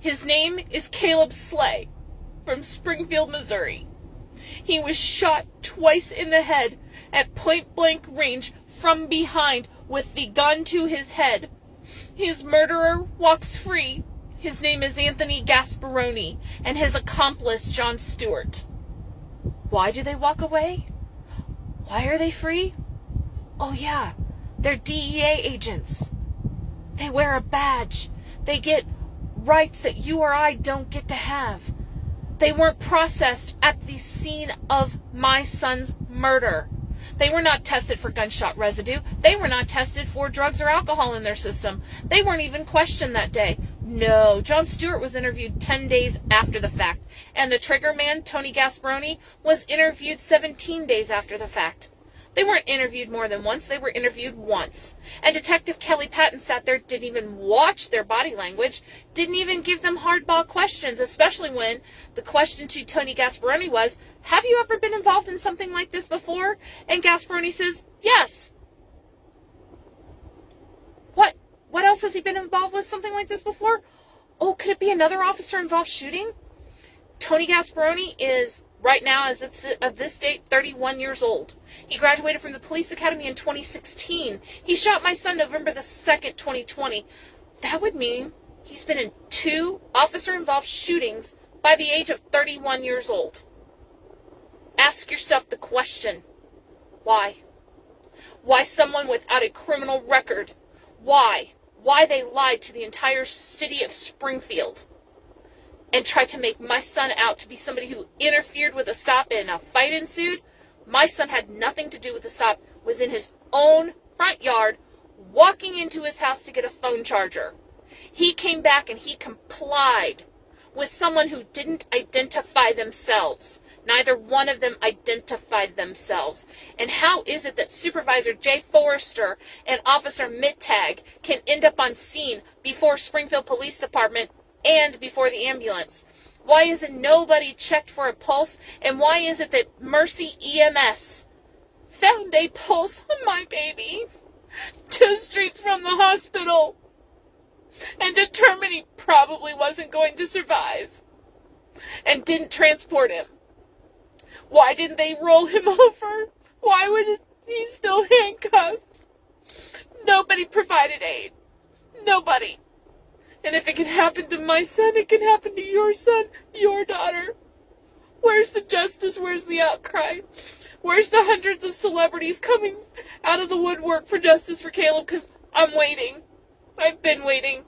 His name is Caleb Slay from Springfield, Missouri. He was shot twice in the head at point-blank range from behind with the gun to his head. His murderer walks free. His name is Anthony Gasparoni, and his accomplice, John Stewart. Why do they walk away? Why are they free? Oh yeah, they're DEA agents. They wear a badge. They get rights that you or I don't get to have. They weren't processed at the scene of my son's murder. They were not tested for gunshot residue. They were not tested for drugs or alcohol in their system. They weren't even questioned that day. No, John Stewart was interviewed 10 days after the fact, and the trigger man, Tony Gasparoni, was interviewed 17 days after the fact. They weren't interviewed more than once. They were interviewed once. And Detective Kelly Patton sat there, didn't even watch their body language, didn't even give them hardball questions, especially when the question to Tony Gasparoni was, have you ever been involved in something like this before? And Gasparoni says, yes. What else has he been involved with something like this before? Oh, could it be another officer involved shooting? Tony Gasparoni is, right now, as of this date, 31 years old. He graduated from the police academy in 2016. He shot my son November the 2nd, 2020. That would mean he's been in 2 officer-involved shootings by the age of 31 years old. Ask yourself the question, why? Why someone without a criminal record? Why? Why they lied to the entire city of Springfield and tried to make my son out to be somebody who interfered with a stop and a fight ensued? My son had nothing to do with the stop, was in his own front yard, walking into his house to get a phone charger. He came back and he complied with someone who didn't identify themselves. Neither one of them identified themselves. And how is it that Supervisor Jay Forrester and Officer Mittag can end up on scene before Springfield Police Department and before the ambulance? Why is it nobody checked for a pulse? And why is it that Mercy EMS found a pulse on my baby 2 streets from the hospital and determined he probably wasn't going to survive and didn't transport him? Why didn't they roll him over? Why would he still handcuffed? Nobody provided aid. Nobody. And if it can happen to my son, it can happen to your son, your daughter. Where's the justice? Where's the outcry? Where's the hundreds of celebrities coming out of the woodwork for justice for Caleb? Because I'm waiting. I've been waiting.